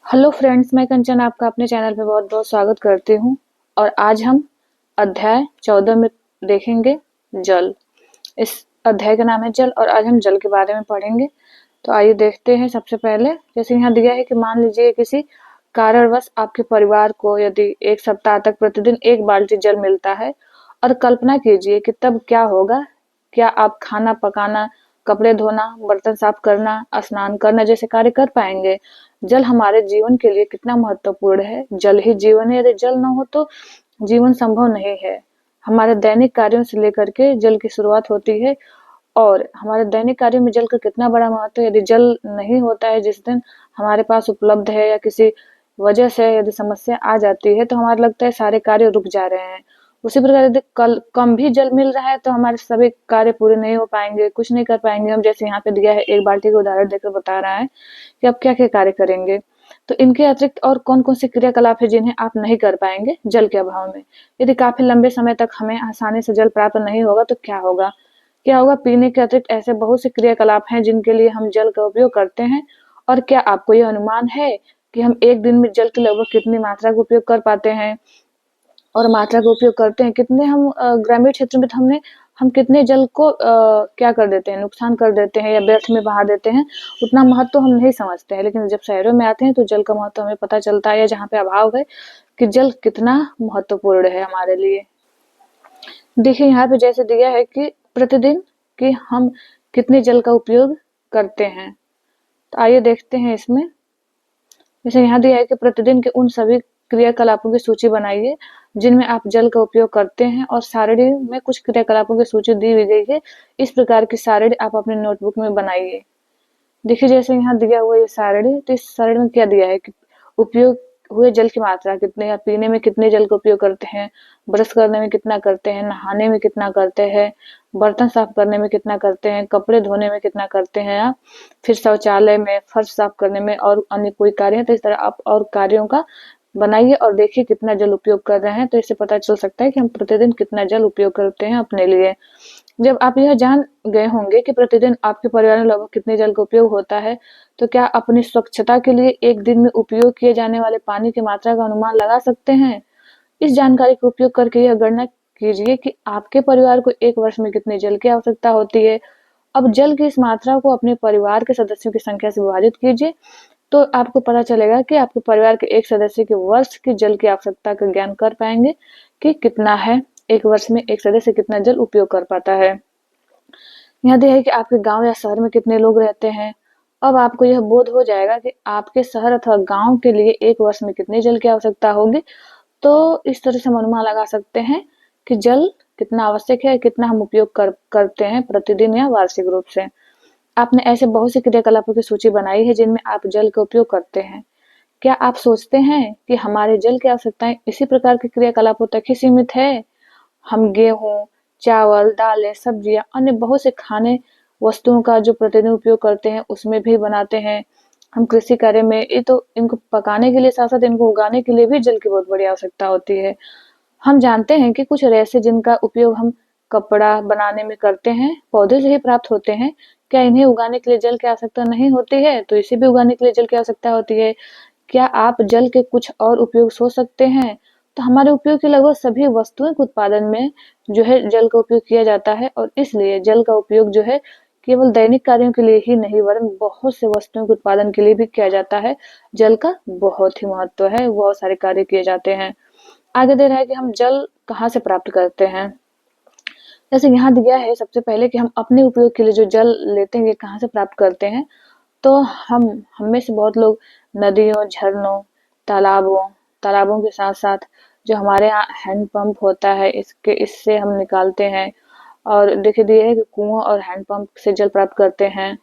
Hello friends, मैं कंचन आपका अपने चैनल पे बहुत बहुत स्वागत करती हूँ। और आज हम अध्याय 14 में देखेंगे जल। इस अध्याय का नाम है जल और आज हम जल के बारे में पढ़ेंगे। तो आइए देखते हैं। सबसे पहले जैसे यहाँ दिया है कि मान लीजिए किसी कारणवश आपके परिवार को यदि एक सप्ताह तक प्रतिदिन एक बाल्टी जल मिलता है और कल्पना कीजिए कि तब क्या होगा। क्या आप खाना पकाना, कपड़े धोना, बर्तन साफ करना, स्नान करना जैसे कार्य कर पाएंगे? जल हमारे जीवन के लिए कितना महत्वपूर्ण है। जल ही जीवन है, यदि जल न हो तो जीवन संभव नहीं है। हमारे दैनिक कार्यों से लेकर के जल की शुरुआत होती है और हमारे दैनिक कार्यों में जल का कितना बड़ा महत्व है। यदि जल नहीं होता है, जिस दिन हमारे पास उपलब्ध है या किसी वजह से यदि समस्या आ जाती है तो हमारा लगता है सारे कार्य रुक जा रहे हैं। उसी प्रकार यदि कल कम भी जल मिल रहा है तो हमारे सभी कार्य पूरे नहीं हो पाएंगे, कुछ नहीं कर पाएंगे हम। जैसे यहाँ पे दिया है, एक बाल्टी का उदाहरण देकर बता रहा है कि आप क्या क्या कार्य करेंगे। तो इनके अतिरिक्त और कौन कौन से क्रियाकलाप है जिन्हें आप नहीं कर पाएंगे जल के अभाव में। यदि काफी लंबे समय तक हमें आसानी से जल प्राप्त नहीं होगा तो क्या होगा। पीने के अतिरिक्त ऐसे बहुत से क्रियाकलाप हैं जिनके लिए हम जल का उपयोग करते हैं। और क्या आपको यह अनुमान है कि हम एक दिन में जल की लगभग कितनी मात्रा का उपयोग कर पाते हैं और मात्रा का उपयोग करते हैं कितने? हम ग्रामीण क्षेत्र में तो हम कितने जल को क्या कर देते हैं, नुकसान कर देते हैं या व्यर्थ में बहा देते हैं, उतना महत्व हम नहीं समझते हैं। लेकिन जब शहरों में आते हैं तो जल का महत्व हमें पता चलता है, या जहाँ पे अभाव है, कि जल कितना महत्वपूर्ण है हमारे लिए। देखिए यहाँ पे जैसे दिया है कि प्रतिदिन कि हम कितने जल का उपयोग करते हैं। तो आइए देखते हैं इसमें। जैसे यहाँ दिया है कि प्रतिदिन के उन सभी क्रियाकलापों की सूची बनाइए जिनमें आप जल का उपयोग करते हैं, और सारणी में कुछ क्रियाकलापों की सूची दी हुई गई है। इस प्रकार की सारणी आप अपने नोटबुक में बनाइए। देखिए जैसे यहाँ दिया हुआ ये सारणी, तो इस सारणी में क्या दिया है कि उपयोग हुए जल की मात्रा कितने, या पीने में कितने जल का उपयोग करते हैं, ब्रश करने में कितना करते हैं, नहाने में कितना करते हैं, बर्तन साफ करने में कितना करते हैं, कपड़े धोने में कितना करते हैं आप, फिर शौचालय में, फर्श साफ करने में और अन्य कोई कार्य है। तो इस तरह आप और कार्यों का बनाइए और देखिए कितना जल उपयोग कर रहे हैं। तो इससे पता चल सकता है कि हम प्रतिदिन कितना जल उपयोग करते हैं अपने लिए। जब आप यह जान गए होंगे कि प्रतिदिन आपके परिवार में लगभग कितने जल का उपयोग होता है, तो क्या अपनी स्वच्छता के लिए एक दिन में उपयोग किए जाने वाले पानी की मात्रा का अनुमान लगा सकते हैं? इस जानकारी का उपयोग करके यह गणना कीजिए कि आपके परिवार को एक वर्ष में कितने जल की आवश्यकता होती है। अब जल की इस मात्रा को अपने परिवार के सदस्यों की संख्या से विभाजित कीजिए, तो आपको पता चलेगा कि आपके परिवार के एक सदस्य के वर्ष की जल की आवश्यकता का ज्ञान कर पाएंगे कि कितना है, एक वर्ष में एक सदस्य कितना जल उपयोग कर पाता है। यहाँ दिया है कि आपके गांव या शहर में कितने लोग रहते हैं। अब आपको यह बोध हो जाएगा कि आपके शहर अथवा गांव के लिए एक वर्ष में कितने जल की आवश्यकता होगी। तो इस तरह से हम अनुमान लगा सकते हैं कि जल कितना आवश्यक है, कितना हम उपयोग करते हैं प्रतिदिन या वार्षिक रूप से। आपने ऐसे बहुत से क्रियाकलापों की सूची बनाई है जिनमें आप जल का उपयोग करते हैं। क्या आप सोचते हैं कि हमारे जल की आवश्यकताएं इसी प्रकार के क्रियाकलापों तक ही सीमित है? हम गेहूं, चावल, दालें, सब्जियां, अन्य बहुत से खाने वस्तुओं का जो प्रतिदिन उपयोग करते हैं उसमें भी बनाते हैं। हम कृषि कार्य में ये तो इनको पकाने के लिए साथ साथ इनको उगाने के लिए भी जल की बहुत बड़ी आवश्यकता होती है। हम जानते हैं कि कुछ रेशे जिनका उपयोग हम कपड़ा बनाने में करते हैं पौधे से ही प्राप्त होते हैं। क्या इन्हें उगाने के लिए जल की आवश्यकता नहीं होती है? तो इसे भी उगाने के लिए जल की आवश्यकता होती है। क्या आप जल के कुछ और उपयोग सोच सकते हैं? तो हमारे उपयोग की लगभग सभी वस्तुओं के उत्पादन में जो है जल का उपयोग किया जाता है, और इसलिए जल का उपयोग जो है केवल दैनिक कार्यों के लिए ही नहीं वरन बहुत से वस्तुओं के उत्पादन के लिए भी किया जाता है। जल का बहुत ही महत्व है, बहुत सारे कार्य किए जाते हैं। आगे दे रहा है कि हम जल कहाँ से प्राप्त करते हैं। जैसे यहाँ दिया है सबसे पहले कि हम अपने उपयोग के लिए जो जल लेते हैं ये कहाँ से प्राप्त करते हैं। तो हम में से बहुत लोग नदियों, झरनों, तालाबों तालाबों के साथ साथ जो हमारे यहाँ हैंडपंप होता है इसके इससे हम निकालते हैं। और देखिए दिए है कि कुआं और हैंडपंप से जल प्राप्त करते हैं।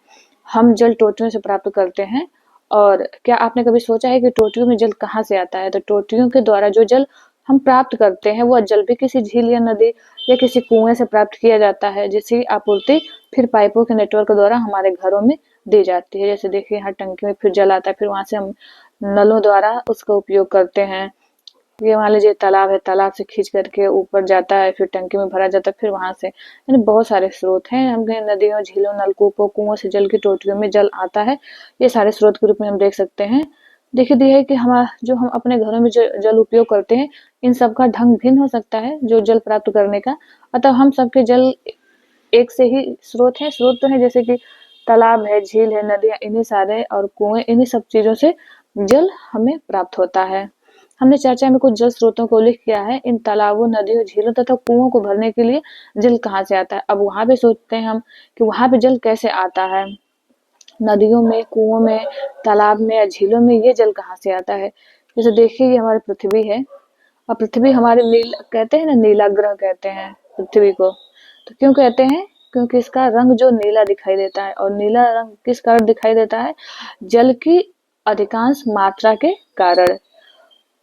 हम जल टोटियों से प्राप्त करते हैं। और क्या आपने कभी सोचा है कि टोटियों में जल कहाँ से आता है? तो टोटियों के द्वारा जो जल हम प्राप्त करते हैं वह जल भी किसी झील या नदी या किसी कुएं से प्राप्त किया जाता है, जिसकी आपूर्ति फिर पाइपों के नेटवर्क द्वारा हमारे घरों में दी जाती है। जैसे देखिए यहाँ टंकी में फिर जल आता है, फिर वहां से हम नलों द्वारा उसका उपयोग करते हैं। ये मान लीजिए तालाब है, तालाब से खींच करके ऊपर जाता है, फिर टंकी में भरा जाता है, फिर वहां से, यानी बहुत सारे स्रोत हैं। हमें नदियों, झीलों, नलकूपों, कुओं से जल की टोटियों में जल आता है। ये सारे स्रोत के रूप में हम देख सकते हैं। देखिए दिया है कि जो हम अपने घरों में जो जल उपयोग करते हैं, इन सब का ढंग भिन्न हो सकता है जो जल प्राप्त करने का। अतः हम सबके जल एक से ही स्रोत है, स्रोत तो है जैसे कि तालाब है, झील है, नदियाँ, इन्हीं सारे और कुएं, इन्हीं सब चीजों से जल हमें प्राप्त होता है। हमने चर्चा में कुछ जल स्रोतों को उल्लेख किया है। इन तालाबों, नदियों, झीलों तथा कुओं को भरने के लिए जल कहाँ से आता है। अब वहां पे सोचते हैं हम कि वहां पे जल कैसे आता है। नदियों में, कुओं में, तालाब में या झीलों में ये जल कहाँ से आता है। जैसे देखिए ये हमारी पृथ्वी है और पृथ्वी हमारे कहते हैं ना, नीला ग्रह कहते हैं पृथ्वी को। तो क्यों कहते हैं? क्योंकि इसका रंग जो नीला दिखाई देता है, और नीला रंग किस कारण दिखाई देता है? जल की अधिकांश मात्रा के कारण।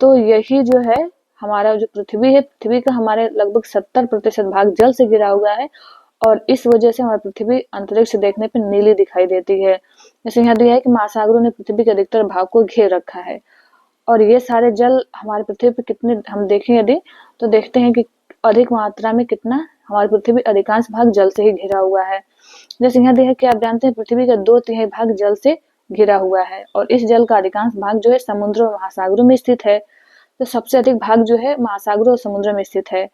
तो यही जो है हमारा जो पृथ्वी है, पृथ्वी का हमारे लगभग 70% भाग जल से घिरा हुआ है, और इस वजह से हमारी पृथ्वी अंतरिक्ष देखने पे नीली दिखाई देती है। जैसे यहाँ दिया है कि महासागरों ने पृथ्वी के अधिकतर भाग को घेर रखा है, और ये सारे जल हमारी पृथ्वी पे कितने हम देखें यदि, तो देखते हैं कि अधिक मात्रा में कितना हमारी पृथ्वी अधिकांश भाग जल से ही घिरा हुआ है। जैसे यहाँ दिया है कि आप जानते हैं पृथ्वी का 2/3 भाग जल से घिरा हुआ है, और इस जल का अधिकांश भाग जो है समुद्र और महासागरों में स्थित है। तो सबसे अधिक भाग जो है महासागरों और समुद्र में स्थित है।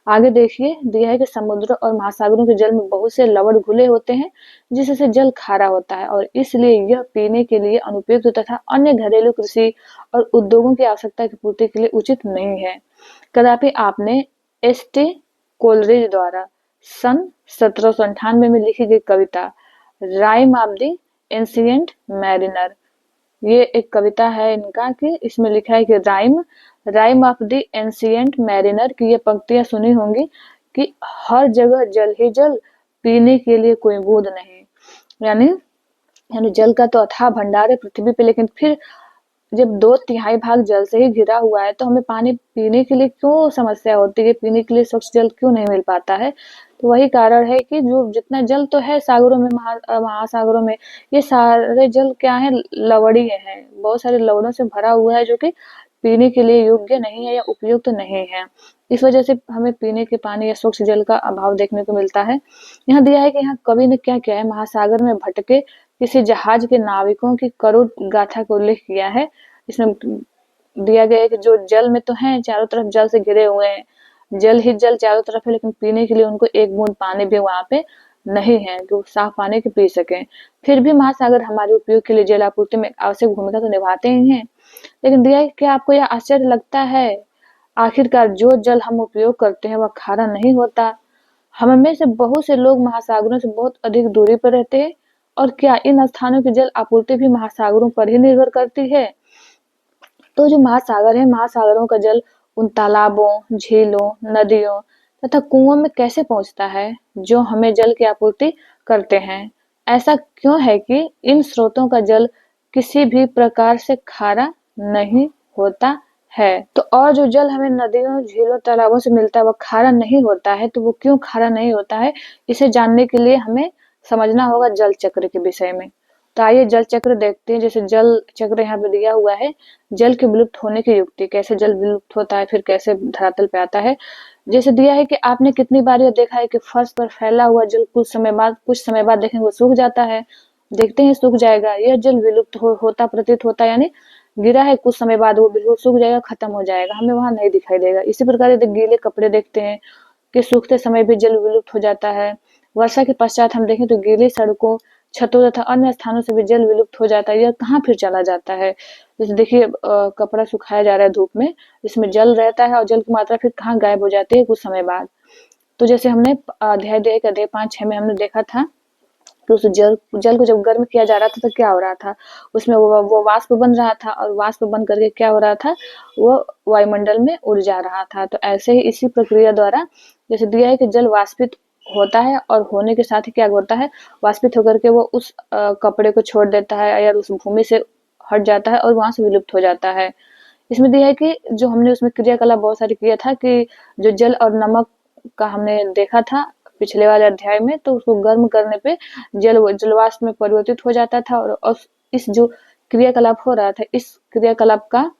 आगे देखिए दिया है कि समुद्र और महासागरों के जल में बहुत से लवण घुले होते हैं, जिससे जल खारा होता है, और इसलिए यह पीने के लिए अनुपयुक्त तथा अन्य घरेलू कृषि और उद्योगों की आवश्यकता की पूर्ति के लिए उचित नहीं है। कदापि आपने एस.टी. कोलरिज द्वारा सन 1798 में लिखी गई कविता Rime of the Ancient Mariner, ये एक कविता है इनका, कि इसमें लिखा है कि rhyme of the Ancient mariner की ये पंक्तियां सुनी होंगी कि हर जगह जल ही जल, पीने के लिए कोई बूंद नहीं। यानी यानी जल का तो अथाह भंडार है पृथ्वी पे, लेकिन फिर जब 2/3 भाग जल से ही घिरा हुआ है, तो हमें पानी पीने के लिए क्यों समस्या होती है, पीने के लिए स्वच्छ जल क्यों नहीं मिल पाता है। तो वही कारण है कि जो जितना जल तो है सागरों में, महासागरों में, ये सारे जल क्या है, लवणीय है, बहुत सारे लवणों से भरा हुआ है, जो कि पीने के लिए योग्य नहीं है या उपयुक्त नहीं है। इस वजह से हमें पीने के पानी या स्वच्छ जल का अभाव देखने को मिलता है। यहाँ दिया है कि यहाँ कवि ने क्या किया है, महासागर में भटके किसी जहाज के नाविकों की करुण गाथा का उल्लेख किया है। इसमें दिया गया है कि जो जल में तो हैं, चारों तरफ जल से घिरे हुए हैं, जल ही जल चारों तरफ है, लेकिन पीने के लिए उनको एक बूंद पानी भी वहां पे नहीं है कि वो साफ पानी की पी सकें। फिर भी महासागर हमारे उपयोग के लिए जल आपूर्ति में आवश्यक भूमिका तो निभाते ही हैं। लेकिन दिया है, क्या आपको यह आश्चर्य लगता है, आखिरकार जो जल हम उपयोग करते हैं वह खारा नहीं होता। हम में से बहुत से लोग महासागरों से बहुत अधिक दूरी पर रहते हैं, और क्या इन स्थानों की जल आपूर्ति भी महासागरों पर ही निर्भर करती है। तो जो महासागर है, महासागरों का जल उन तालाबों, झीलों, नदियों तथा कुओं में कैसे पहुंचता है जो हमें जल की आपूर्ति करते हैं। ऐसा क्यों है कि इन स्रोतों का जल किसी भी प्रकार से खारा नहीं होता है। तो और जो जल हमें नदियों, झीलों, तालाबों से मिलता है वह खारा नहीं होता है, तो वो क्यों खारा नहीं होता है, इसे जानने के लिए हमें समझना होगा जल चक्र के विषय में। तो आइए जल चक्र देखते हैं। जैसे जल चक्र यहाँ पे दिया हुआ है, जल के विलुप्त होने की युक्ति, कैसे जल विलुप्त होता है, फिर कैसे धरातल पे आता है। जैसे दिया है कि आपने कितनी बार यह देखा है कि फर्श पर फैला हुआ जल कुछ समय बाद देखेंगे वो सूख जाता है, देखते हैं सूख जाएगा, यह जल विलुप्त होता प्रतीत होता है। यानी गिरा है, कुछ समय बाद वो बिल्कुल सूख जाएगा, खत्म हो जाएगा, हमें वहां नहीं दिखाई देगा। इसी प्रकार यदि गीले कपड़े देखते हैं कि सूखते समय भी जल विलुप्त हो जाता है। वर्षा के पश्चात हम देखें तो गीली सड़कों, छतों तथा अन्य स्थानों से भी जल विलुप्त हो जाता है। यह कहाँ फिर चला जाता है। जैसे देखिए कपड़ा सुखाया जा रहा है धूप में, इसमें जल रहता है और जल की मात्रा फिर कहाँ गायब हो जाती है कुछ समय बाद। तो जैसे हमने अध्याय 1, अध्याय 5, 6 में हमने देखा था कि उस जल को जब गर्म किया जा रहा था तो क्या हो रहा था, उसमें वो वाष्प बन रहा था, और वाष्प बन करके क्या हो रहा था, वो वायुमंडल में उड़ जा रहा था। तो ऐसे ही इसी प्रक्रिया द्वारा जैसे दिया है कि जल वाष्पित होता है, और होने के साथ ही क्या होता है, वाष्पित होकर के वो उस कपड़े को छोड़ देता है या उस भूमि से हट जाता है और वहां से विलुप्त हो जाता है। इसमें दिया है कि जो हमने उसमें क्रियाकलाप बहुत सारी किया था कि जो जल और नमक का हमने देखा था पिछले वाले अध्याय में, तो उसको गर्म करने पे जलवाष्प में परिवर्तित हो जाता था, और इस जो क्रियाकलाप हो रहा था, इस क्रियाकलाप का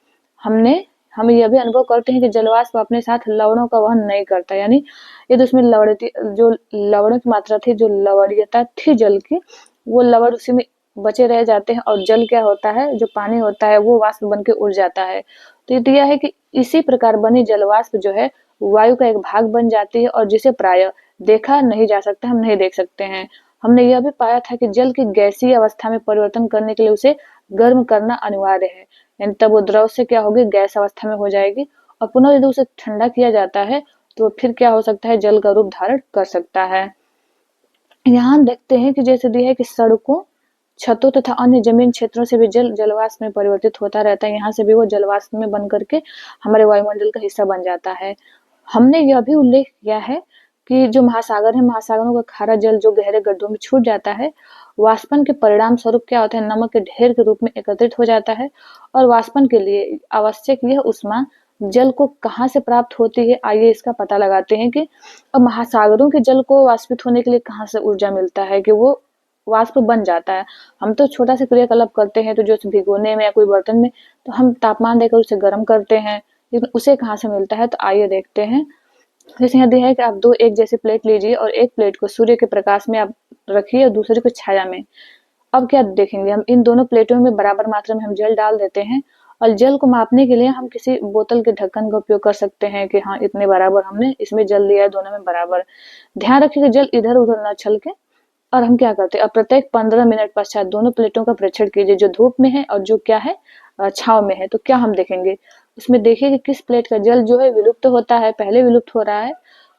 हम यह भी अनुभव करते हैं कि जलवाष्प अपने साथ लवणों का वहन नहीं करता। यानी यदि उसमें लवणों की मात्रा थी, जो लवणीयता थी जल की, वो लवण उसी में बचे रह जाते हैं और जल क्या होता है, जो पानी होता है वो वाष्प बन के उड़ जाता है। तो ये दिया है कि इसी प्रकार बनी जल वाष्प जो है वायु का एक भाग बन जाती है और जिसे प्रायः देखा नहीं जा सकता, हम नहीं देख सकते हैं। हमने यह भी पाया था कि जल की गैसीय अवस्था में परिवर्तन करने के लिए उसे गर्म करना अनिवार्य है, यानी तब वो द्रव से क्या होगी, गैस अवस्था में हो जाएगी और पुनः यदि उसे ठंडा किया जाता है तो फिर क्या हो सकता है, जल का रूप धारण कर सकता है। यहाँ हम देखते हैं कि जैसे दिया है कि सड़कों, छतों तथा अन्य जमीन क्षेत्रों से भी जल जलवाष्प में परिवर्तित होता रहता है। यहाँ से भी वो जलवाष्प में बन करके हमारे वायुमंडल का हिस्सा बन जाता है। हमने यह भी उल्लेख किया है कि जो महासागर है, महासागरों का खारा जल जो गहरे गड्ढों में छूट जाता है, वाष्पन के परिणाम स्वरूप क्या होता है, नमक के ढेर के रूप में एकत्रित हो जाता है और वाष्पन के लिए आवश्यक यह उष्मा जल को कहाँ से प्राप्त होती है, आइए इसका पता लगाते हैं कि अब महासागरों के जल को वाष्पित होने के लिए कहाँ से ऊर्जा मिलता है कि वो वाष्प बन जाता है। हम तो छोटा सा क्रियाकलाप करते हैं तो जो भिगोने में या कोई बर्तन में तो हम तापमान देकर उसे गर्म करते हैं, लेकिन उसे कहाँ से मिलता है, तो आइए देखते हैं। जैसे यहाँ दिया है कि आप दो एक जैसी प्लेट लीजिए और एक प्लेट को सूर्य के प्रकाश में आप रखिए और दूसरे को छाया में। अब क्या देखेंगे, हम इन दोनों प्लेटों में बराबर मात्रा में हम जल डाल देते हैं और जल को मापने के लिए हम किसी बोतल के ढक्कन का उपयोग कर सकते हैं कि हाँ इतने बराबर हमने इसमें जल दिया है, दोनों में बराबर। ध्यान रखिए कि जल इधर उधर न छलके। और हम क्या करते हैं, अब प्रत्येक 15 मिनट पश्चात दोनों प्लेटों का परीक्षण कीजिए, जो धूप में है और जो क्या है, छाव में है। तो क्या हम देखेंगे, उसमें देखिए कि किस प्लेट का जल जो है विलुप्त होता है, पहले विलुप्त हो रहा है।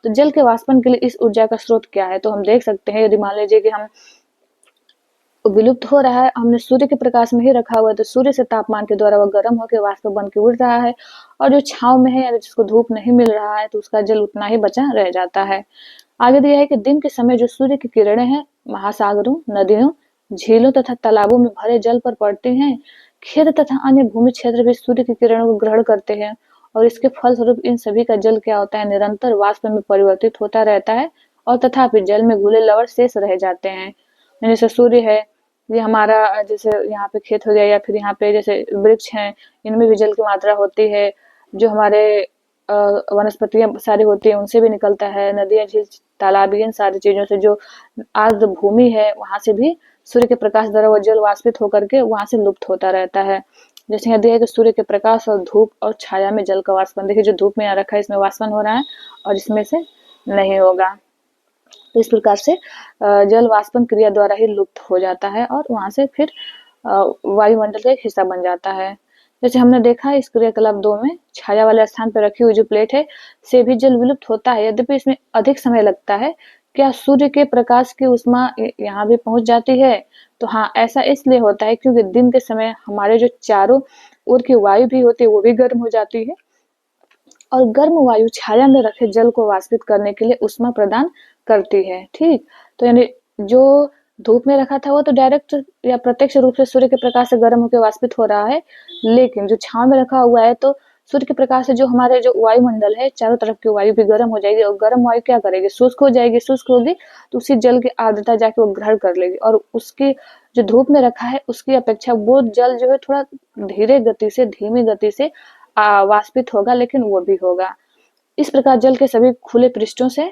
तो जल के वाष्पन के लिए इस ऊर्जा का स्रोत क्या है, तो हम देख सकते हैं, यदि मान लीजिए कि हम विलुप्त हो रहा है, हमने सूर्य के प्रकाश में ही रखा हुआ है, तो सूर्य से तापमान के द्वारा वह गर्म होकर वाष्प बन के उड़ रहा है और जो छाव में है या जिसको धूप नहीं मिल रहा है तो उसका जल उतना ही बचा रह जाता है। आगे दिया है कि दिन के समय जो सूर्य की किरणें हैं महासागरों, नदियों, झीलों तथा तालाबों में भरे जल पर पड़ती हैं, खेत तथा अन्य भूमि क्षेत्र भी सूर्य की किरणों को ग्रहण करते हैं और इसके फलस्वरूप इन सभी का जल क्या होता है, निरंतर वाष्प में परिवर्तित होता रहता है और तथापि जल में घुले लवण शेष रह जाते हैं। जैसे सूर्य है, ये हमारा जैसे यहाँ पे खेत हो गया या फिर यहाँ पे जैसे वृक्ष हैं, इनमें भी जल की मात्रा होती है। जो हमारे वनस्पतियां सारी होती है उनसे भी निकलता है, नदियां, झील, तालाब, इन सारी चीजों से जो आर्द्र भूमि है वहां से भी सूर्य के प्रकाश द्वारा वो जल वाष्पित होकर के वहां से लुप्त होता रहता है। जैसे यहाँ दिया है कि सूर्य के प्रकाश और धूप और छाया में जल का वाष्पन, देखिए जो धूप में यहाँ रखा है इसमें वाष्पन हो रहा है और इसमें से नहीं होगा। तो इस प्रकार से जल वाष्पन क्रिया द्वारा ही लुप्त हो जाता है और वहां से फिर वायुमंडल का एक हिस्सा बन जाता है। जैसे हमने देखा इस क्रियाकलाप 2 में छाया वाले स्थान पर रखी हुई जो प्लेट है से भी जल विलुप्त होता है, यद्यपि इसमें अधिक समय लगता है। क्या सूर्य के प्रकाश की उष्मा यहाँ भी पहुंच जाती है, तो हाँ ऐसा इसलिए होता है क्योंकि दिन के समय हमारे जो चारों ओर की वायु भी होती है वो भी गर्म हो जाती है और गर्म वायु छाया में रखे जल को वाष्पित करने के लिए ऊष्मा प्रदान करती है। ठीक, तो यानी जो धूप में रखा था वो तो डायरेक्ट या प्रत्यक्ष रूप से सूर्य के प्रकाश से गर्म होकर वाष्पित हो रहा है, लेकिन जो छाव में रखा हुआ है तो सूर्य के प्रकाश से जो हमारे जो वायुमंडल है चारों तरफ की वायु भी गर्म हो जाएगी और गर्म वायु क्या करेगी, शुष्क हो जाएगी, शुष्क होगी तो उसी जल की आर्द्रता जाके वो ग्रहण कर लेगी और उसकी जो धूप में रखा है उसकी अपेक्षा वो जल जो है थोड़ा धीरे गति से, धीमी गति से वाष्पित होगा, लेकिन वो भी होगा। इस प्रकार जल के सभी खुले पृष्ठों से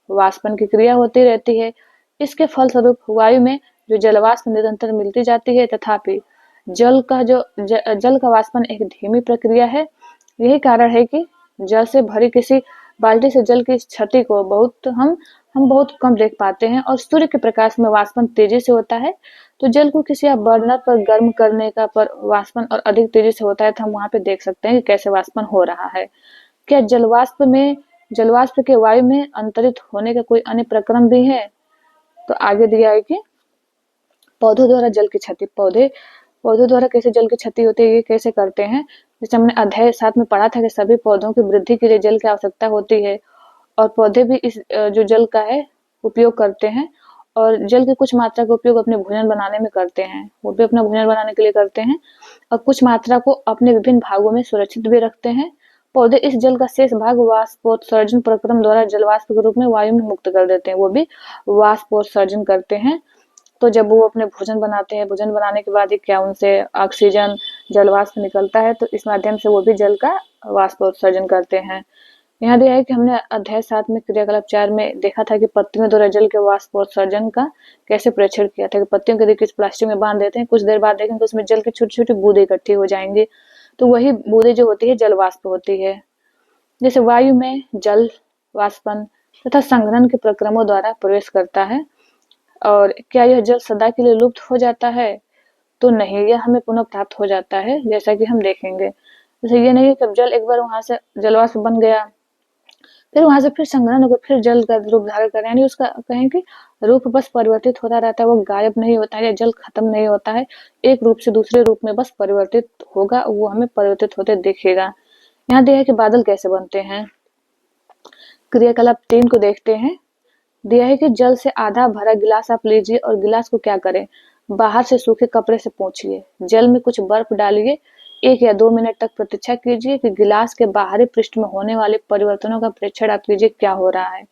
वाष्पन की क्रिया होती रहती है। इसके फलस्वरूप वायु में जो जलवाष्प निरंतर मिलती जाती है, तथापि जल का वाष्पन एक धीमी प्रक्रिया है। यही कारण है कि जल से भरी किसी बाल्टी से जल की क्षति को हम बहुत कम देख पाते हैं और सूर्य के प्रकाश में वाष्पन तेजी से होता है। तो जल को किसी आप बर्नर पर गर्म करने का पर वाष्पन और अधिक तेजी से होता है तो हम वहां पे देख सकते हैं कि कैसे वाष्पन हो रहा है। क्या जलवाष्प के वायु में अंतरित होने का कोई अन्य प्रक्रम भी है, तो आगे दिया है कि पौधों द्वारा जल की क्षति, पौधों द्वारा कैसे जल की क्षति होती है, ये कैसे करते हैं। जैसे हमने अध्याय 7 में पढ़ा था कि सभी पौधों की वृद्धि के लिए जल की आवश्यकता होती है और पौधे भी इस जो जल का है उपयोग करते हैं और जल की कुछ मात्रा का उपयोग अपने भोजन बनाने में करते हैं, वो भी अपना भोजन बनाने के लिए करते हैं और कुछ मात्रा को अपने विभिन्न भागों में सुरक्षित भी रखते हैं। पौधे इस जल का शेष भाग वाष्पोत्सर्जन प्रक्रम द्वारा जलवाष्प के रूप में वायु में मुक्त कर देते हैं, वो भी वाष्पोत्सर्जन करते हैं। तो जब वो अपने भोजन बनाते हैं, भोजन बनाने के बाद ही क्या उनसे ऑक्सीजन जलवाष्प निकलता है, तो इस माध्यम से वो भी जल का वाष्पोत्सर्जन करते हैं। यहाँ दिया है कि हमने अध्याय 7 में क्रियाकलाप 4 में देखा था कि पत्तियों द्वारा जल के वाष्पोत्सर्जन का कैसे प्रेक्षण किया था कि पत्तियों को देखिए इस प्लास्टिक में बांध देते हैं, कुछ देर बाद देखेंगे तो उसमें जल की छोटी छोटी बूंदें इकट्ठी हो जाएंगी, तो वही बूंदें जो होती है जल वाष्प होती है। जैसे वायु में जल वाष्पन तथा संघनन के प्रक्रमों द्वारा प्रवेश करता है। और क्या यह जल सदा के लिए लुप्त हो जाता है? तो नहीं, यह हमें पुनः प्राप्त हो जाता है, जैसा कि हम देखेंगे। जैसे ये नहीं है कि जल एक बार वहां से जलवाष्प बन गया, फिर वहां से फिर संघनन होकर फिर जल का रूप धारण कर, यानी उसका कहें कि रूप बस परिवर्तित होता रहता है, वो गायब नहीं होता है या जल खत्म नहीं होता है, एक रूप से दूसरे रूप में बस परिवर्तित होगा, वो हमें परिवर्तित होते दिखेगा। यहाँ दिया है कि बादल कैसे बनते हैं। क्रियाकलाप 3 को देखते हैं। दिया है कि जल से आधा भरा गिलास आप लीजिए और गिलास को क्या करें, बाहर से सूखे कपड़े से पोंछिए, जल में कुछ बर्फ डालिए, 1 या 2 मिनट तक प्रतीक्षा कीजिए कि गिलास के बाहरी पृष्ठ में होने वाले परिवर्तनों का प्रेक्षण आप कीजिए क्या हो रहा है।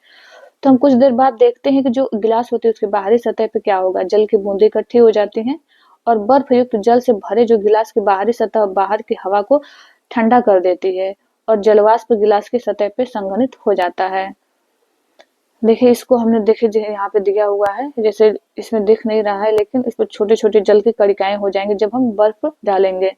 तो हम कुछ देर बाद देखते हैं कि जो गिलास होती है उसके बाहरी सतह पे क्या होगा, जल की बूंदें इकट्ठी हो जाती हैं और बर्फ युक्त जल से भरे जो गिलास की बाहरी सतह बाहर की हवा को ठंडा कर देती है और जलवाष्प गिलास की सतह पे संघनित हो जाता है। देखिए इसको हमने देखिए यहाँ पे दिया हुआ है, जैसे इसमें दिख नहीं रहा है लेकिन इस पर छोटे छोटे जल की कणिकाएं हो जाएंगी जब हम बर्फ डालेंगे,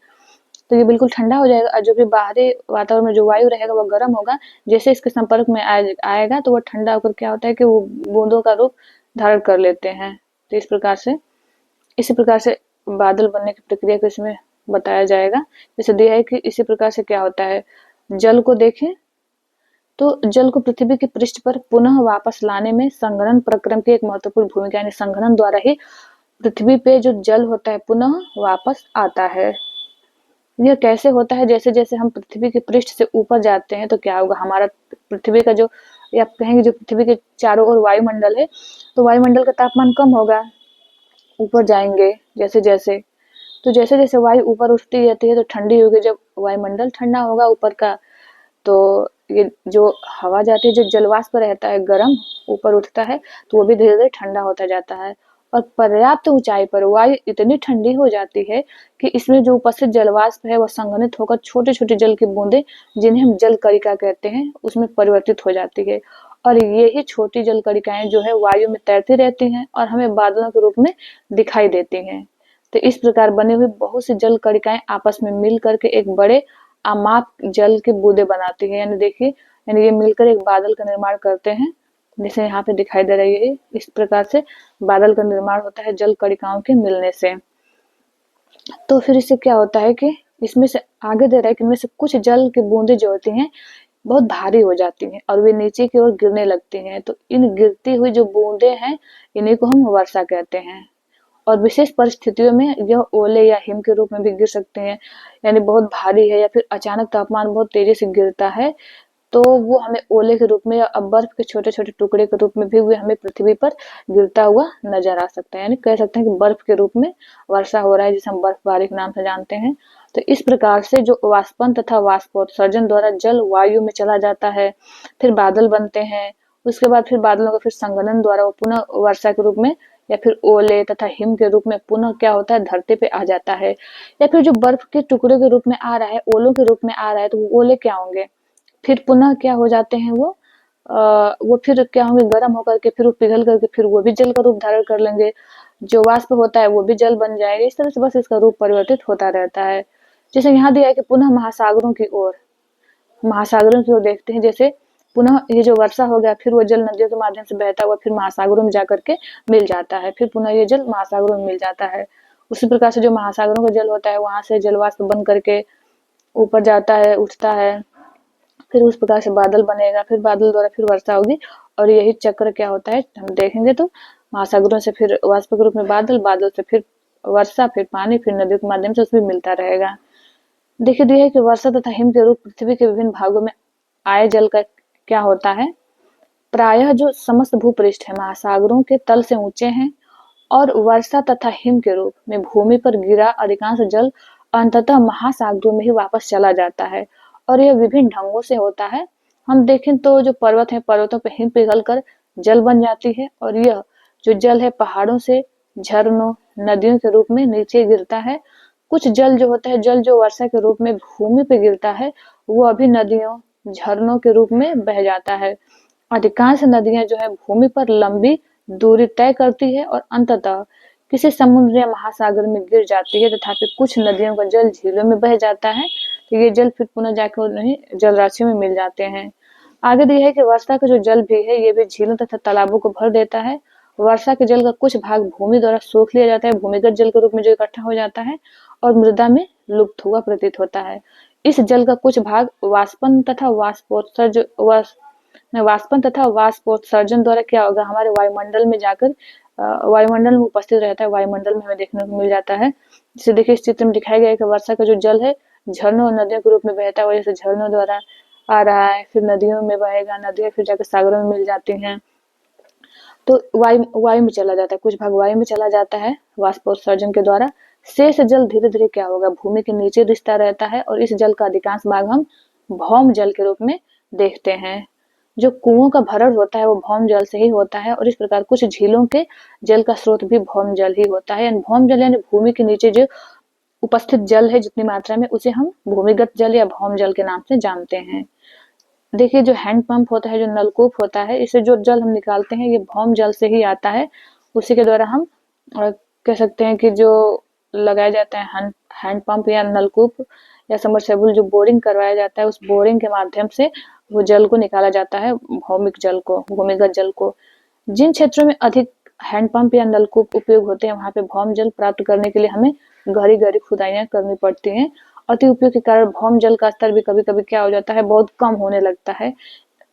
तो ये बिल्कुल ठंडा हो जाएगा और जो भी बाहरी वातावरण में जो वायु रहेगा वो गर्म होगा, जैसे इसके संपर्क में आएगा तो वो ठंडा होकर क्या होता है कि वो बूंदों का रूप धारण कर लेते हैं। तो इसी प्रकार से बादल बनने की प्रक्रिया को इसमें बताया जाएगा। जैसे दिया है कि इसी प्रकार से क्या होता है, जल को देखें तो जल को पृथ्वी के पृष्ठ पर पुनः वापस लाने में संघनन प्रक्रम की एक महत्वपूर्ण भूमिका, यानी संघनन द्वारा ही पृथ्वी पे जो जल होता है पुनः वापस आता है। यह कैसे होता है, जैसे जैसे हम पृथ्वी के पृष्ठ से ऊपर जाते हैं तो क्या होगा, हमारा पृथ्वी का जो, या आप कहेंगे जो पृथ्वी के चारों ओर वायुमंडल है, तो वायुमंडल का तापमान कम होगा ऊपर जाएंगे जैसे जैसे, तो जैसे जैसे वायु ऊपर उठती रहती है तो ठंडी होगी, जब वायुमंडल ठंडा होगा ऊपर का तो ये जो हवा जाती है, जो जलवाष्प रहता है गर्म ऊपर उठता है, तो वो भी धीरे धीरे ठंडा होता जाता है और पर्याप्त ऊंचाई पर वायु इतनी ठंडी हो जाती है कि इसमें जो उपस्थित जलवाष्प है वह संघनित होकर छोटे छोटे जल की बूंदें, जिन्हें हम जल कणिका कहते हैं, उसमें परिवर्तित हो जाती है और ये ही छोटी जल कणिकाएं जो है वायु में तैरती रहती हैं और हमें बादलों के रूप में दिखाई देती हैं। तो इस प्रकार बने हुए बहुत सी जल कणिकाएं आपस में मिल करके एक बड़े अमाप जल की बूंदे बनाती है, यानी देखिए, यानी ये मिलकर एक बादल का निर्माण करते हैं, जैसे यहाँ पे दिखाई दे रही है। इस प्रकार से बादल का निर्माण होता है जल कणिकाओं के मिलने से। तो फिर इससे क्या होता है कि इसमें से आगे दे रहा है कि इनमें से कुछ जल की बूंदे जो होती हैं बहुत भारी हो जाती हैं और वे नीचे की ओर गिरने लगती हैं, तो इन गिरती हुई जो बूंदे हैं इन्हीं को हम वर्षा कहते हैं और विशेष परिस्थितियों में यह ओले या हिम के रूप में भी गिर सकते हैं, यानी बहुत भारी है या फिर अचानक तापमान बहुत तेजी से गिरता है तो वो हमें ओले के रूप में या बर्फ के छोटे छोटे टुकड़े के रूप में भी हुए हमें पृथ्वी पर गिरता हुआ नजर आ सकता है, यानी कह सकते हैं कि बर्फ के रूप में वर्षा हो रहा है, जिसे हम बर्फबारी के नाम से जानते हैं। तो इस प्रकार से जो वाष्पन तथा वाष्पोत्सर्जन द्वारा जल वायु में चला जाता है, फिर बादल बनते हैं, उसके बाद फिर बादलों का फिर संघनन द्वारा वो पुनः वर्षा के रूप में या फिर ओले तथा हिम के रूप में पुनः क्या होता है धरती पे आ जाता है, या फिर जो बर्फ के टुकड़े के रूप में आ रहा है, ओलों के रूप में आ रहा है, तो वो ओले क्या होंगे, फिर पुनः क्या हो जाते हैं वो फिर क्या होंगे गर्म होकर के फिर वो पिघल करके फिर वो भी जल का रूप धारण कर लेंगे, जो वाष्प होता है वो भी जल बन जाएगा, इस तरह से बस इसका रूप परिवर्तित होता रहता है। जैसे यहाँ दिया है कि पुनः महासागरों की ओर देखते हैं, जैसे पुनः ये जो वर्षा हो गया फिर वो जल नदियों के माध्यम से बहता हुआ फिर महासागरों में जाकर के मिल जाता है, फिर पुनः ये जल महासागरों में मिल जाता है। उसी प्रकार से जो महासागरों का जल होता है वहां से जलवाष्प बन करके ऊपर जाता है, उठता है, फिर उस प्रकार से बादल बनेगा, फिर बादल द्वारा फिर वर्षा होगी और यही चक्र क्या होता है हम देखेंगे तो महासागरों से फिर वाष्प के रूप में बादल, बादल से फिर वर्षा, फिर पानी, फिर नदियों के माध्यम से उसमें मिलता रहेगा। देखिए दिया है कि वर्षा तथा हिम के रूप पृथ्वी के विभिन्न भागों में आए जल का क्या होता है, प्रायः जो समस्त भूपृष्ठ है महासागरों के तल से ऊंचे हैं और वर्षा तथा हिम के रूप में भूमि पर गिरा अधिकांश जल अंततः महासागरों में ही वापस चला जाता है और यह विभिन्न ढंगों से होता है। हम देखें तो जो पर्वत है, पर्वतों पर हिम पिघल कर जल बन जाती है और यह जो जल है पहाड़ों से झरनों नदियों के रूप में नीचे गिरता है। कुछ जल जो होता है, जल जो वर्षा के रूप में भूमि पे गिरता है, वो अभी नदियों झरनों के रूप में बह जाता है। अधिकांश नदियां जो है भूमि पर लंबी दूरी तय करती है और अंततः किसी समुद्र या महासागर में गिर जाती है, तथापि कुछ नदियों का जल झीलों में बह जाता है, तो ये जल फिर पुनः जाकर उन्हें जल राशियों में मिल जाते हैं। आगे दिया है कि वर्षा का जो जल भी है ये भी झीलों तथा तालाबों को भर देता है। वर्षा के जल का कुछ भाग भूमि द्वारा सोख लिया जाता है, भूमिगत जल के रूप में जो इकट्ठा हो जाता है और मृदा में लुप्त हुआ प्रतीत होता है। इस जल का कुछ भाग वाष्पन तथा वाष्पोत्सर्जन द्वारा क्या होगा, हमारे वायुमंडल में जाकर वायुमंडल में उपस्थित रहता है, वायुमंडल में हमें देखने को मिल जाता है। जैसे देखिए इस चित्र में दिखाया गया है कि वर्षा का जो जल है झरनों और नदियों के रूप में बहता है, जैसे झरनों द्वारा आ रहा है, फिर नदियों में बहेगा, नदियां फिर जाकर सागरों में मिल जाती हैं, तो वायु में चला जाता है, कुछ भाग वायु में चला जाता है वाष्पोत्सर्जन के द्वारा। शेष जल धीरे धीरे क्या होगा, भूमि के नीचे रिश्ता रहता है और इस जल का अधिकांश भाग हम भौम जल के रूप में देखते हैं। जो कुओं का भरण होता है वो भौम जल से ही होता है और इस प्रकार कुछ झीलों के जल का स्रोत भी भौम जल ही होता है। भौम जल यानी भूमि के नीचे जो उपस्थित जल है जितनी मात्रा में, उसे हम भूमिगत जल या भौम जल के नाम से जानते हैं। देखिए जो हैंड पंप होता है, जो नलकूप होता है, इससे जो जल हम निकालते हैं ये भौम जल से ही आता है। उसी के द्वारा हम कह सकते हैं कि जो लगाया जाता है हैंड पंप या नलकूप या समरसेबुल, जो बोरिंग करवाया जाता है, उस बोरिंग के माध्यम से वो जल को निकाला जाता है, भूमिगत जल को। जिन क्षेत्रों में अधिक हैंडपंप या नलकूप उपयोग होते हैं वहां पे भौम जल प्राप्त करने के लिए हमें गहरी गहरी खुदाइयां करनी पड़ती हैं। अति उपयोग के कारण भौम जल का स्तर भी कभी कभी क्या हो जाता है, बहुत कम होने लगता है,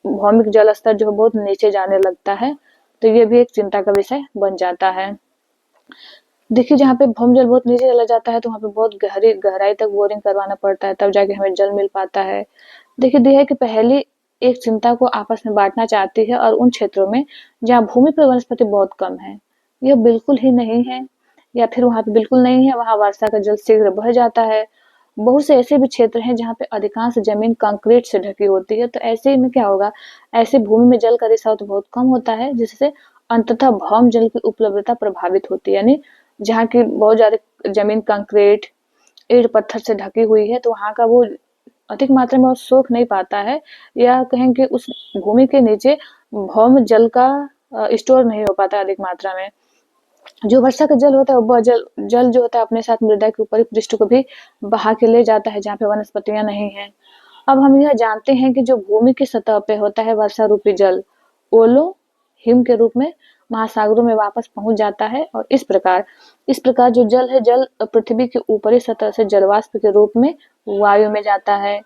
भौमिक जल स्तर जो है बहुत नीचे जाने लगता है, तो ये भी एक चिंता का विषय बन जाता है। देखिए जहाँ पे भौम जल बहुत नीचे चला जाता है तो वहाँ पे बहुत गहराई तक बोरिंग करवाना पड़ता है, तब जाके हमें जल मिल पाता है। देखिए दिया है कि पहली एक चिंता को आपस में बांटना चाहती है और उन क्षेत्रों में जहाँ भूमि पर वनस्पति बहुत कम है, यह बिल्कुल ही नहीं है, या फिर वहां पे बिल्कुल नहीं है, वहां वर्षा का जल शीघ्र बह जाता है। बहुत से ऐसे भी क्षेत्र हैं जहाँ पे अधिकांश जमीन कंक्रीट से ढकी होती है, तो ऐसे में क्या होगा, ऐसे भूमि में जल का रिसाव तो बहुत कम होता है, जिससे अंततः भौम जल की उपलब्धता प्रभावित होती है। यानी जहाँ की बहुत ज्यादा जमीन कंक्रीट ईंट पत्थर से ढकी हुई है तो वहां का वो अधिक मात्रा में वो सोख नहीं पाता है, या कहें कि उस भूमि के नीचे भौम जल का स्टोर नहीं हो पाता अधिक मात्रा में। जो वर्षा का जल होता है वह जल जो होता है अपने साथ मृदा के ऊपरी पृष्ठ को भी बहा के ले जाता है जहाँ पे वनस्पतियां नहीं है। अब हम यह जानते हैं कि जो भूमि की सतह पे होता है वर्षा रूपी जल ओलो हिम के रूप में महासागरों में वापस पहुंच जाता है और इस प्रकार जो जल है, जल पृथ्वी के ऊपरी सतह से जलवाष्प के रूप में वायु में जाता है,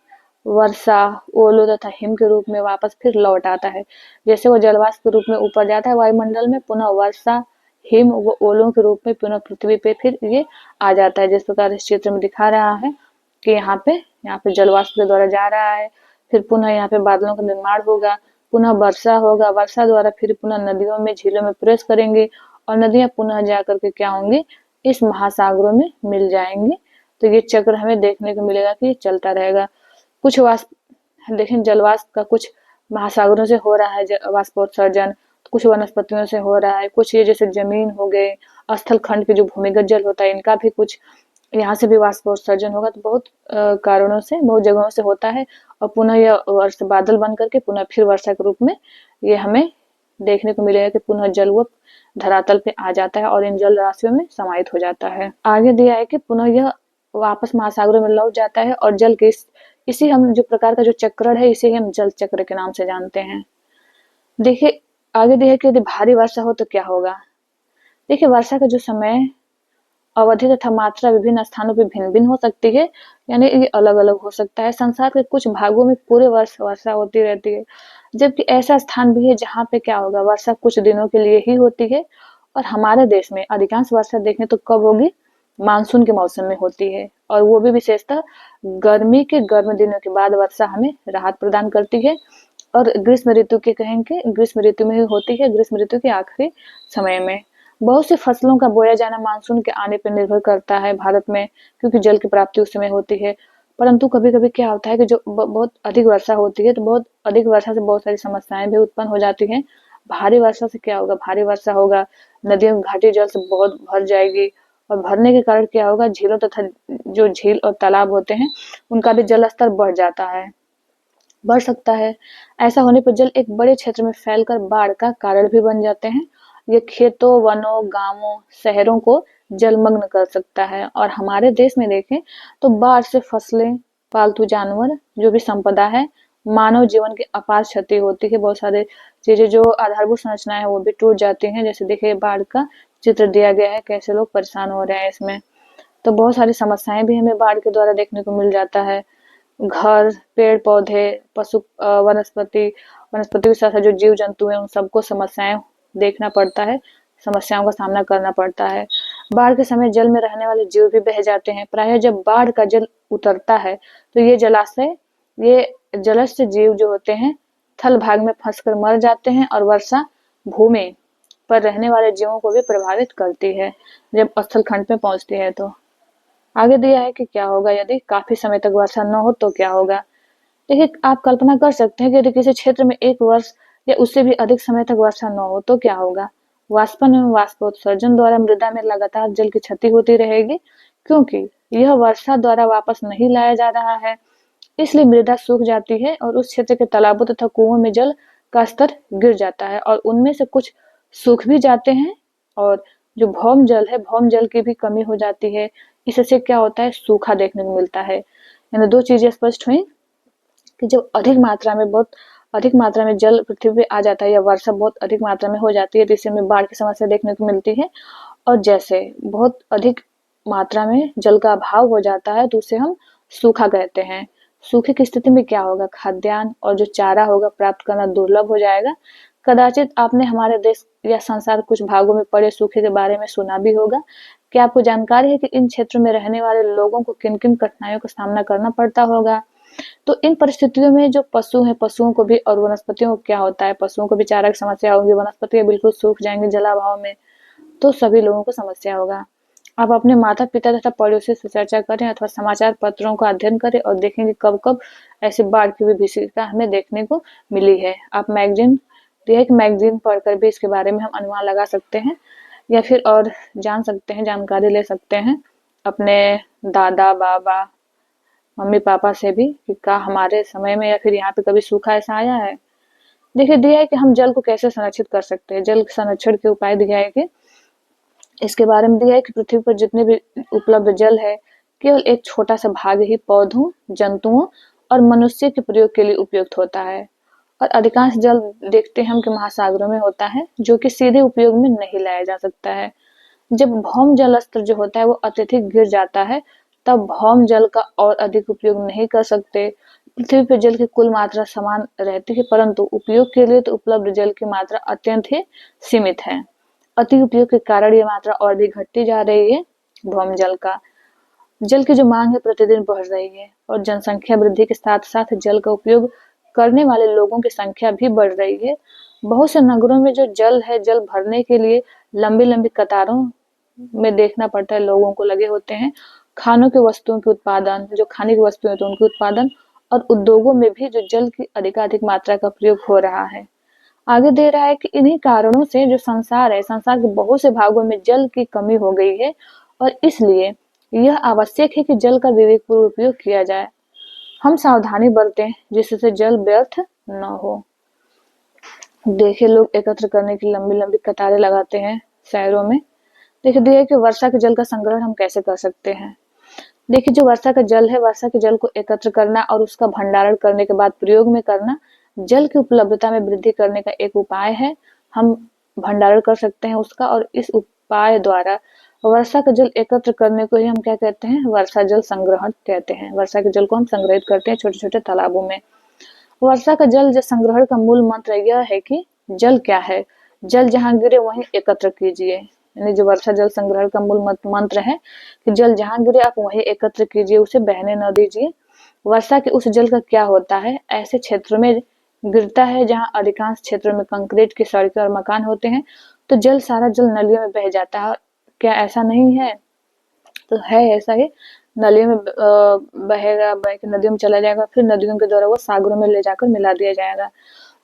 वर्षा ओलो तथा हिम के रूप में वापस फिर लौट आता है। जैसे वो जलवाष्प के रूप में ऊपर जाता है वायुमंडल में, पुनः वर्षा हिम व ओलों के रूप में पुनः पृथ्वी पे फिर ये आ जाता है। जिस प्रकार इस चित्र में दिखा रहा है कि यहाँ पे जलवाष्प के द्वारा जा रहा है, फिर पुनः यहाँ पे बादलों का निर्माण होगा, पुनः वर्षा होगा, वर्षा द्वारा फिर पुनः नदियों में झीलों में प्रवेश करेंगे और नदियां पुनः जाकर के क्या होंगी, इस महासागरों में मिल जाएंगे। तो ये चक्र हमें देखने को मिलेगा कि ये चलता रहेगा। कुछ वाष्प देखें, जलवाष्प का कुछ महासागरों से हो रहा है वाष्पोत्सर्जन, कुछ वनस्पतियों से हो रहा है, कुछ ये जैसे जमीन हो गए, स्थल खंड के जो भूमिगत जल होता है इनका भी कुछ यहाँ से भी वाष्पोत्सर्जन होगा। तो बहुत कारणों से, बहुत जगहों से होता है और पुनः यह वर्ष बादल बन करके पुनः फिर वर्षा के रूप में ये हमें देखने को मिलेगा कि पुनः जल वो धरातल पे आ जाता है और इन जल राशियों में समाहित हो जाता है। आगे दिया है कि पुनः यह वापस महासागरों में लौट जाता है और जल के इसी हम जो प्रकार का जो चक्रण है इसे हम जल चक्र के नाम से जानते हैं। देखिए आगे दिया है कि यदि भारी वर्षा हो तो क्या होगा। देखिए वर्षा का जो समय अवधि तथा मात्रा विभिन्न स्थानों पर भिन्न भिन्न हो सकती है, यानी ये अलग अलग हो सकता है। संसार के कुछ भागों में पूरे वर्ष वर्षा होती रहती है, जबकि ऐसा स्थान भी है जहाँ पे क्या होगा, वर्षा कुछ दिनों के लिए ही होती है। और हमारे देश में अधिकांश वर्षा देखें तो कब होगी, मानसून के मौसम में होती है, और वो भी विशेषतः गर्मी के गर्म दिनों के बाद वर्षा हमें राहत प्रदान करती है। और ग्रीष्म ऋतु के कहेंगे, ग्रीष्म ऋतु में ही होती है, ग्रीष्म ऋतु के आखिरी समय में। बहुत सी फसलों का बोया जाना मानसून के आने पर निर्भर करता है भारत में, क्योंकि जल की प्राप्ति उस समय होती है। परंतु कभी कभी क्या होता है कि जो बहुत अधिक वर्षा होती है तो बहुत अधिक वर्षा से बहुत सारी समस्याएं भी उत्पन्न हो जाती हैं। भारी वर्षा से क्या होगा, भारी वर्षा होगा, नदियों घाटी जल से बहुत भर जाएगी और भरने के कारण क्या होगा, झीलों तथा जो झील और तालाब होते हैं उनका भी जल स्तर बढ़ जाता है। बढ़ सकता है। ऐसा होने पर जल एक बड़े क्षेत्र में फैलकर बाढ़ का कारण भी बन जाते हैं। ये खेतों, वनों, गांवों, शहरों को जलमग्न कर सकता है। और हमारे देश में देखें तो बाढ़ से फसलें, पालतू जानवर, जो भी संपदा है, मानव जीवन की अपार क्षति होती है। बहुत सारे चीजें जो आधारभूत संरचनाएं हैं वो भी टूट जाती हैं। जैसे देखिए बाढ़ का चित्र दिया गया है, कैसे लोग परेशान हो रहे हैं इसमें। तो बहुत सारी समस्याएं भी हमें बाढ़ के द्वारा देखने को मिल जाता है। घर, पेड़ पौधे, पशु, वनस्पति वनस्पति के साथ साथ जो जीव जंतु है उन सबको समस्याएं देखना पड़ता है, समस्याओं का सामना करना पड़ता है। बाढ़ के समय जल में रहने वाले जीव भी बह जाते हैं। प्रायः जब बाढ़ का जल उतरता है तो ये जलस्थ जीव जो होते हैं थल भाग में फंसकर मर जाते हैं और वर्षा भूमि पर रहने वाले जीवों को भी प्रभावित करती है जब स्थल खंड में पहुंचती है। तो आगे दिया है कि क्या होगा यदि काफी समय तक वर्षा न हो तो क्या होगा। देखिए आप कल्पना कर सकते हैं कि यदि किसी क्षेत्र में एक वर्ष या उससे भी अधिक समय तक वर्षा न हो तो क्या होगा। वाष्पन एवं वाष्पोत्सर्जन द्वारा मृदा में लगातार जल की क्षति होती रहेगी, क्योंकि यह वर्षा द्वारा वापस नहीं लाया जा रहा है। इसलिए मृदा सूख जाती है और उस क्षेत्र के तालाबों तथा कुओं में जल का स्तर गिर जाता है और उनमें से कुछ सूख भी जाते हैं। और जो भौम जल है, भौम जल की भी कमी हो जाती है। इससे क्या होता है, सूखा देखने को मिलता है। यानी दो चीजें स्पष्ट हुई कि जब बहुत अधिक मात्रा में जल पृथ्वी पे आ जाता है या वर्षा बहुत अधिक मात्रा में हो जाती है तो इससे हमें बाढ़ की समस्या देखने को मिलती है। और जैसे बहुत अधिक मात्रा में जल का अभाव हो जाता है तो उसे हम सूखा कहते हैं। सूखे की स्थिति में क्या होगा, खाद्यान्न और जो चारा होगा प्राप्त करना दुर्लभ हो जाएगा। कदाचित आपने हमारे देश या संसार कुछ भागों में पड़े सूखे के बारे में सुना भी होगा। क्या आपको जानकारी है कि इन क्षेत्रों में रहने वाले लोगों को किन किन कठिनाइयों का सामना करना पड़ता होगा। तो इन परिस्थितियों में जो पशु हैं, पशुओं को भी और वनस्पतियों को क्या होता है, पशुओं को भी चारा की समस्या होगी, वनस्पतियां बिल्कुल सूख जाएंगी जलाभाव में। तो सभी लोगों को समस्या होगा। आप अपने माता पिता तथा पड़ोसी से चर्चा करें अथवा समाचार पत्रों का अध्ययन करें और देखेंगे कब कब ऐसी बाढ़ की विभीषिका हमें देखने को मिली है। आप मैगजीन पढ़कर भी इसके बारे में हम अनुमान लगा सकते हैं या फिर और जान सकते हैं, जानकारी ले सकते हैं अपने दादा बाबा मम्मी पापा से भी कि क्या हमारे समय में या फिर यहाँ पे कभी सूखा ऐसा आया है। देखिए दिया है कि हम जल को कैसे संरक्षित कर सकते हैं। जल संरक्षण के उपाय दिया है कि इसके बारे में दिया है कि पृथ्वी पर जितने भी उपलब्ध जल है केवल एक छोटा सा भाग ही पौधों, जंतुओं और मनुष्य के प्रयोग के लिए उपयुक्त होता है। और अधिकांश जल देखते हैं हम कि महासागरों में होता है जो कि सीधे उपयोग में नहीं लाया जा सकता है। जब भौम जल स्तर जो होता है वो अत्यधिक गिर जाता है तब भौम जल का और अधिक उपयोग नहीं कर सकते। पृथ्वी पर जल की कुल मात्रा समान रहती है परंतु उपयोग के लिए तो उपलब्ध जल की मात्रा अत्यंत ही सीमित है। अति उपयोग के कारण ये मात्रा और भी घटती जा रही है। भौम जल का जल की जो मांग है प्रतिदिन बढ़ रही है और जनसंख्या वृद्धि के साथ साथ जल का उपयोग करने वाले लोगों की संख्या भी बढ़ रही है। बहुत से नगरों में जो जल है, जल भरने के लिए लंबी लंबी कतारों में देखना पड़ता है, लोगों को लगे होते हैं। खानों की वस्तुओं के उत्पादन, जो खाने की वस्तुएं तो उनके उत्पादन और उद्योगों में भी जो जल की अधिकाधिक मात्रा का प्रयोग हो रहा है। आगे दे रहा है कि इन्हीं कारणों से जो संसार है, संसार के बहुत से भागों में जल की कमी हो गई है और इसलिए यह आवश्यक है कि जल का विवेकपूर्ण उपयोग किया जाए। हम सावधानी बरतें जिससे जल व्यर्थ न हो। देखिए लोग एकत्र करने की लंबी लंबी कतारें लगाते हैं शहरों में। देखिए दिया है कि वर्षा के जल का संग्रहण हम कैसे कर सकते हैं। देखिए जो वर्षा का जल है, वर्षा के जल को एकत्र करना और उसका भंडारण करने के बाद प्रयोग में करना जल की उपलब्धता में वृद्धि करने का एक उपाय है। हम भंडारण कर सकते हैं उसका और इस उपाय द्वारा वर्षा का जल एकत्र करने को ही हम क्या कहते हैं, वर्षा जल संग्रहण कहते हैं। वर्षा के जल को हम संग्रहित करते हैं छोटे छोटे तालाबों में। वर्षा का जल संग्रहण का मूल मंत्र यह है कि जल क्या है, जल जहां गिरे वहीं एकत्र कीजिए। यानी जो वर्षा जल संग्रहण का मूल मंत्र है कि जल जहां गिरे आप वहीं एकत्र कीजिए, उसे बहने न दीजिए। वर्षा के उस जल का क्या होता है, ऐसे क्षेत्रों में गिरता है जहां अधिकांश क्षेत्रों में कंक्रीट की सड़कें और मकान होते हैं तो सारा जल नलियों में बह जाता है। क्या ऐसा नहीं है? तो है ऐसा ही। नलियों में बहेगा, बह के नदियों में चला जाएगा, फिर नदियों के द्वारा वो सागरों में ले जाकर मिला दिया जाएगा।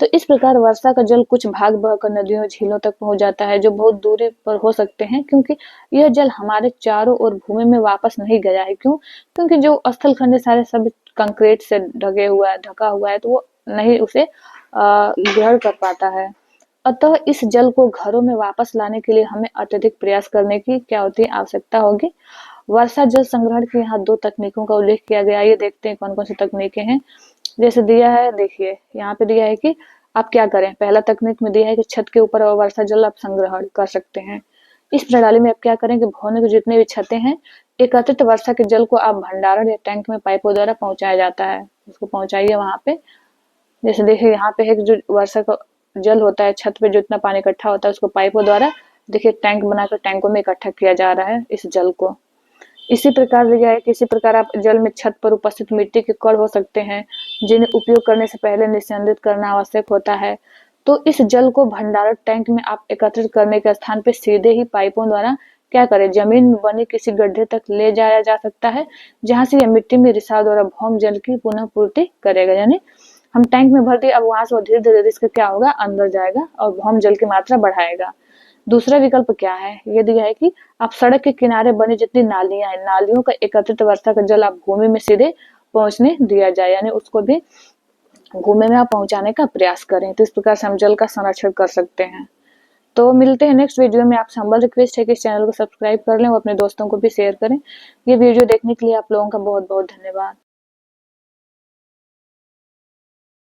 तो इस प्रकार वर्षा का जल कुछ भाग बहकर नदियों झीलों तक पहुंच जाता है, जो बहुत दूरी पर हो सकते हैं, क्योंकि यह जल हमारे चारों ओर भूमि में वापस नहीं गया है। क्यों? क्योंकि जो स्थल खंड सारे सब कंक्रीट से ढका हुआ है, तो वो नहीं उसे ग्रहण कर पाता है। अतः इस जल को घरों में वापस लाने के लिए हमें अत्यधिक प्रयास करने की क्या होती है, आवश्यकता होगी। वर्षा जल संग्रहण की यहाँ 2 तकनीकों का उल्लेख किया गया है। ये देखते हैं कौन कौन सी तकनीकें हैं। जैसे दिया है, देखिए यहाँ पे दिया है कि आप क्या करें। पहला तकनीक में दिया है कि छत के ऊपर वर्षा जल आप संग्रहण कर सकते हैं। इस प्रणाली में आप क्या करें कि भवन के जितने भी छतें हैं, एकत्रित वर्षा के जल को आप भंडारण या टैंक में पाइपों द्वारा पहुंचाया जाता है, उसको पहुंचाइए वहां पे। जैसे देखिए यहाँ पे है कि जो वर्षा का जल होता है, छत पे जो इतना पानी इकट्ठा होता है, उसको पाइपों द्वारा देखिए टैंक बनाकर टैंकों में इकट्ठा किया जा रहा है इस जल को। इसी प्रकार दिया है कि इसी प्रकार आप जल में छत पर उपस्थित मिट्टी के कण हो सकते हैं, जिन्हें उपयोग करने से पहले निस्यंदित करना आवश्यक होता है। तो इस जल को भंडारण टैंक में आप एकत्रित करने के स्थान पे सीधे ही पाइपों द्वारा क्या करें, जमीन में बने किसी गड्ढे तक ले जाया जा सकता है, जहां से यह मिट्टी में रिसाव द्वारा भौम जल की पुनः पूर्ति करेगा। यानी हम टैंक में भर दिए, अब वहां से वो धीरे धीरे इसका क्या होगा, अंदर जाएगा और भौम जल की मात्रा बढ़ाएगा। दूसरा विकल्प क्या है, ये दिया है कि आप सड़क के किनारे बनी जितनी नालियां हैं, नालियों का एकत्रित वर्षा का जल आप भूमि में सीधे पहुंचने दिया जाए, यानी उसको भी भूमि में आप पहुंचाने का प्रयास करें। तो इस प्रकार से हम जल का संरक्षण कर सकते हैं। तो मिलते हैं नेक्स्ट वीडियो में। आपसे हम्बल रिक्वेस्ट है कि इस चैनल को सब्सक्राइब कर लें और अपने दोस्तों को भी शेयर करें। ये वीडियो देखने के लिए आप लोगों का बहुत बहुत धन्यवाद।